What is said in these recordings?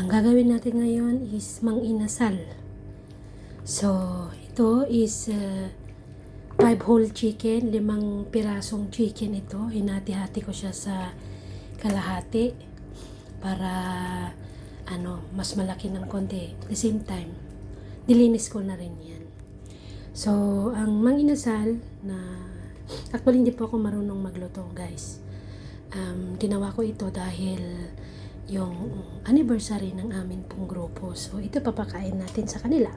Ang gagawin natin ngayon is mang-inasal. So, ito is 5 whole chicken, 5 pirasong chicken ito. Hinati-hati ko siya sa kalahati para mas malaki ng konti. At the same time, nilinis ko na rin yan. So, ang mang-inasal na actually hindi po ako marunong magluto, guys. Ginawa ko ito dahil yung anniversary ng amin pong grupo. So, ito papakain natin sa kanila.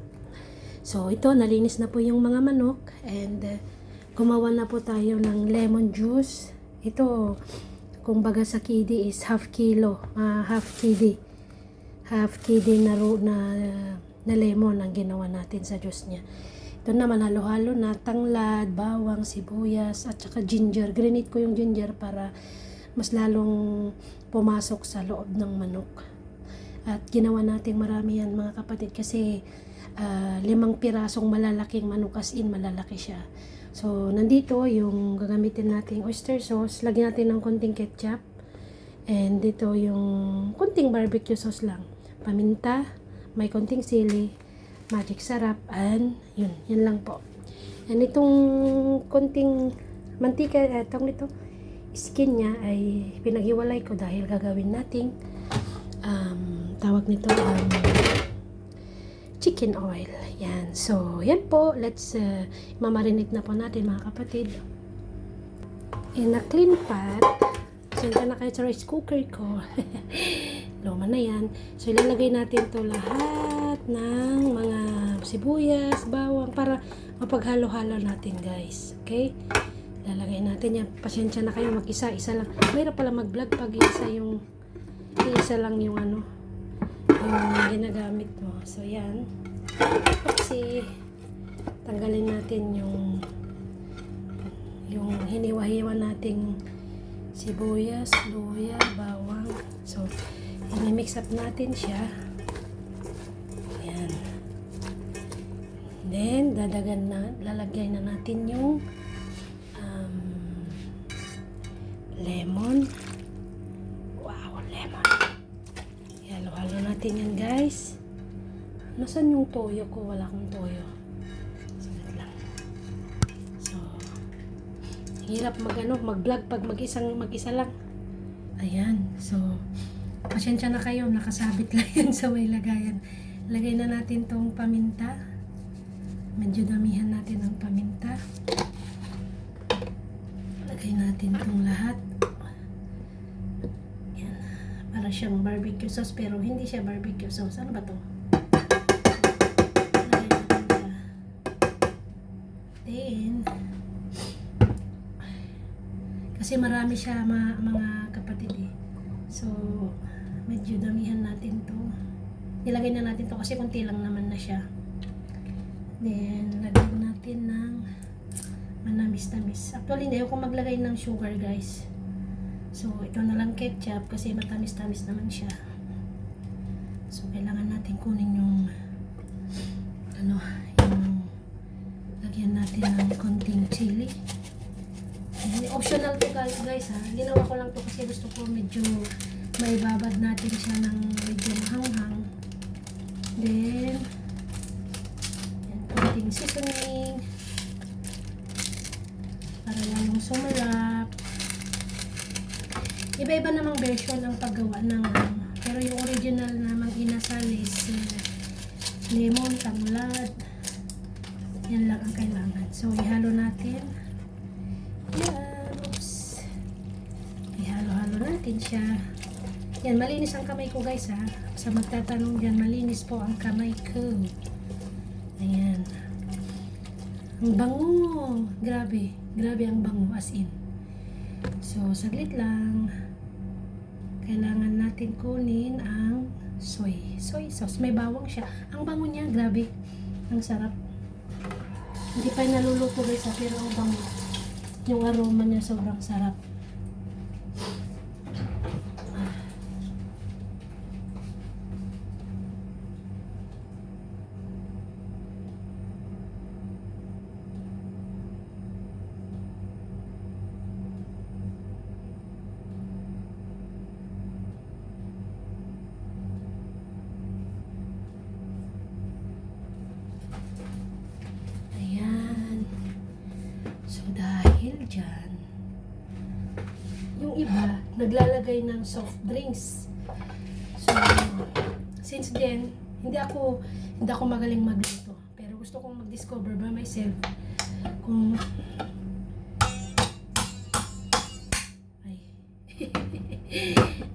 So, ito, nalinis na po yung mga manok and gumawa na po tayo ng lemon juice. Ito, kung baga sa kidi is half kidi na lemon ang ginawa natin sa juice niya. Ito naman, halo-halo na tanglad, bawang, sibuyas, at saka ginger. Granite ko yung ginger para mas lalong pumasok sa loob ng manok. At ginawa natin marami yan mga kapatid kasi 5 pirasong malalaking manok, as in malalaki siya. So nandito yung gagamitin nating oyster sauce, lagyan natin ng konting ketchup, and dito yung konting barbecue sauce lang, paminta, may konting sili, magic sarap, and yan lang po. And itong konting mantika, nito skin niya ay pinaghiwalay ko dahil gagawin nating tawag nito chicken oil. Yan. So, yan po. Let's mamarinate na po natin mga kapatid. In a clean pot, sensya na kayo sa rice cooker ko. Luma na yan. So, ilalagay natin to lahat ng mga sibuyas, bawang para mapaghalo-halo natin, guys. Okay? Lalagay natin yan. Pasensya na kayo, mag-isa-isa lang. Mahirap pala mag-vlog pag isa lang yung yung ginagamit mo. So, yan. Kasi, tanggalin natin yung hiniwa-hiwa nating sibuyas, luya, bawang. So, i-mix up natin siya. Yan. Then, lalagyan na natin yung lemon. Wow, lemon. Halo-halo natin yan, guys. Nasaan yung toyo ko? Wala akong toyo. Saglit lang. So, hirap mag-vlog pag mag-isa lang. Ayan. So, pasensya na kayo. Nakasabit lang yan sa may lagayan. Lagay na natin tong paminta. Medyo damihan natin ang paminta. Lagay natin tong lahat. Yan. Para siyang barbecue sauce pero hindi siya barbecue sauce. Ano ba to? Lagay natin siya. Then, kasi marami siya mga kapatid eh. So, medyo damihan natin to. Nilagay na natin to kasi konti lang naman na siya. Then, lagyan natin ng manamis-tamis. Actually, hindi ako maglagay ng sugar, guys. So, ito na lang ketchup kasi matamis-tamis naman siya. So, kailangan natin kunin yung lagyan natin ng konting chili. Optional to guys ha. Ginawa ko lang to kasi gusto ko medyo maibabad natin siya ng medyo mahanghang. Then, yan, konting seasoning. Para lang sumalap. Iba-iba namang version ang paggawa ng pero yung original na mang-inasal is lemon, tanglad. Yan lang ang kailangan. So, ihalo natin. Yan. Oops. Ihalo-halo natin siya. Yan, malinis ang kamay ko, guys, ha. Sa magtatanong dyan, malinis po ang kamay ko. Ayan. Ang bango. Grabe. Grabe ang bango, as in. So, saglit lang. Kailangan natin kunin ang soy sauce. May bawang siya. Ang bango niya, grabe. Ang sarap. Hindi pa naluluto, guys, pero ang bango. Yung aroma niya sobrang sarap. naglalagay ng soft drinks. So, since then, hindi ako magaling magluto. Pero gusto kong mag-discover by myself kung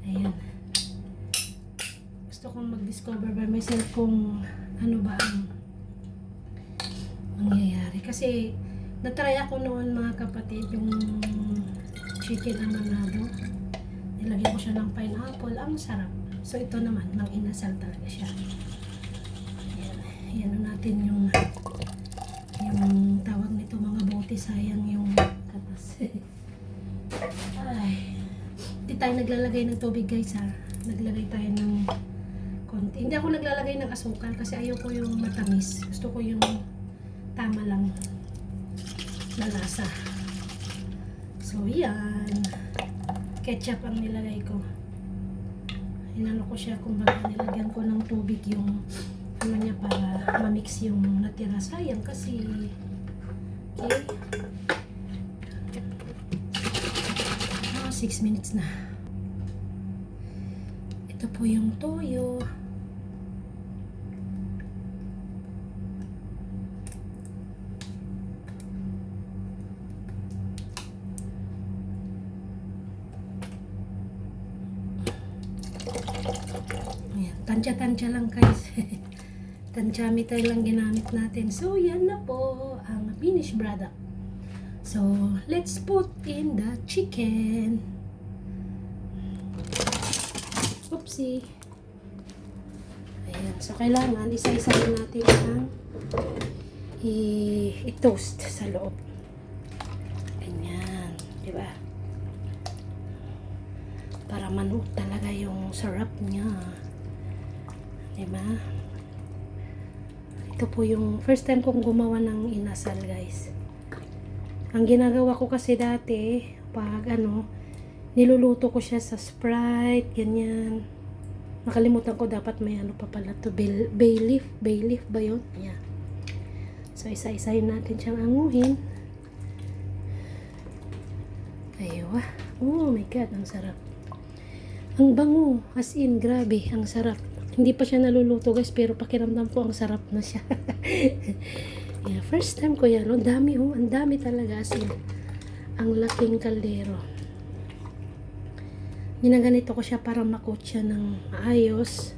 ayan. Gusto kong mag-discover by myself kung ano ba ang mangyayari. Kasi, natry ako noon mga kapatid, yung chicken amanado. Nilagyan ko siya ng pineapple. Ang sarap. So, ito naman, mang inasal talaga siya. Ayan. Ayan natin yung tawag nito mga bote. Sayang yung katas. Ay. Hindi tayo naglalagay ng tubig guys ha. Naglagay tayo ng konti. Hindi ako naglalagay ng asukal kasi ayoko yung matamis. Gusto ko yung tama lang na lasa. So yan. Ketchup ang nilagay ko. Inano ko siya kumbaga nilagyan ko ng tubig yung ano niya para ma-mix yung natira. Sayang kasi okay. 6 minutes na. Ito po yung toyo. Ayan, tansya-tansya lang guys. Tansyameter lang ginamit natin. So, yan na po ang finished product. So, let's put in the chicken. Oopsie. Ayan. So, kailangan isa-isahin natin ang i-toast sa loob. Ganyan. Diba? Para manuot talaga yung sarap niya. Diba? Ito po yung first time kong gumawa ng inasal, guys. Ang ginagawa ko kasi dati, pag niluluto ko siya sa Sprite, ganyan. Nakalimutan ko dapat may ano pa pala to, bay leaf ba yun? Yeah. So, isa-isahin natin siyang anguhin. Aywa. Oh my God, ang sarap. Ang bango, as in, grabe, ang sarap. Hindi pa siya naluluto guys, pero pakiramdam ko ang sarap na siya. Yeah, first time ko yan. Ang dami ang dami talaga as in. Ang laking kaldero. Ginaganito ko siya para makot siya ng maayos.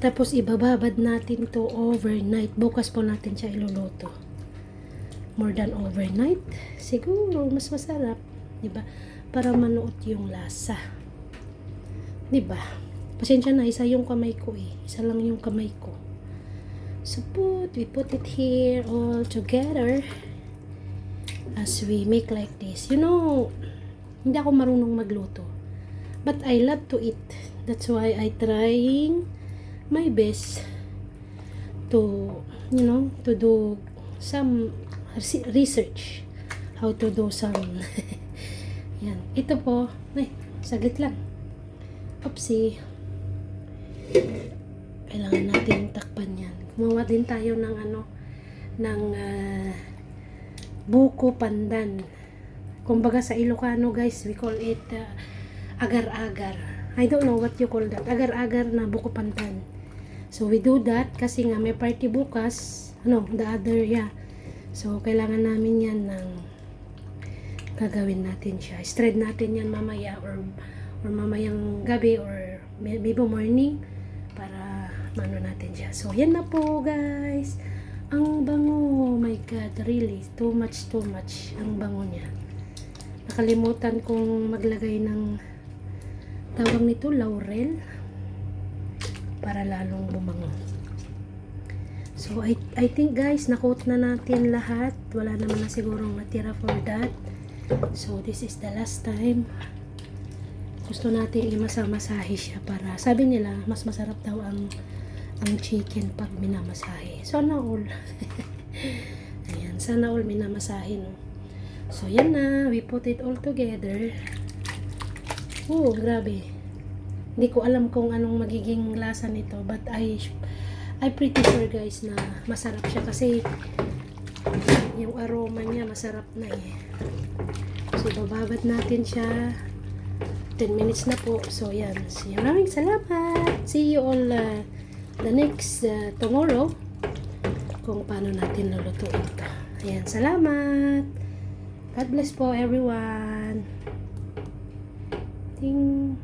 Tapos ibababad natin to overnight. Bukas po natin siya iluluto. More than overnight. Siguro mas masarap, 'di ba? Para manuot yung lasa. 'Di ba? Pasensya na, isa yung kamay ko eh. Isa lang yung kamay ko. So we put it here all together as we make like this. You know, hindi ako marunong magluto. But I love to eat. That's why I trying my best to, to do some research. How to do some. Yan. Ito po. Ay, saglit lang. Oopsie. Kailangan natin takpan yan. Gumawa din tayo ng buko pandan. Kumbaga sa Ilocano guys, we call it agar-agar. I don't know what you call that. Agar-agar na buko pandan. So we do that kasi nga may party bukas. The other, yeah. So kailangan namin yan ng gagawin natin siya. Spread natin yan mamaya or mamayang gabi or maybe morning para mano natin siya. So, yan na po guys. Ang bango. Oh my God. Really. Too much. Ang bango niya. Nakalimutan kong maglagay ng tawag nito, laurel. Para lalong bumango. So, I think guys, nakot na natin lahat. Wala naman na sigurong natira for that. So, this is the last time. Gusto natin i-masamasahe siya para, sabi nila, mas masarap daw ang chicken pag minamasahe. Sana all. Ayan, sana all minamasahe, no? So, yan na. We put it all together. Oh, grabe. Hindi ko alam kung anong magiging lasa nito. But I pretty sure, guys, na masarap siya. Kasi, yung aroma niya, masarap na eh. So, bababad natin siya. 10 minutes na po. So, yan. Maraming salamat. See you all the next tomorrow kung paano natin lulutuin ito. Ayan, salamat. God bless po everyone. Ting.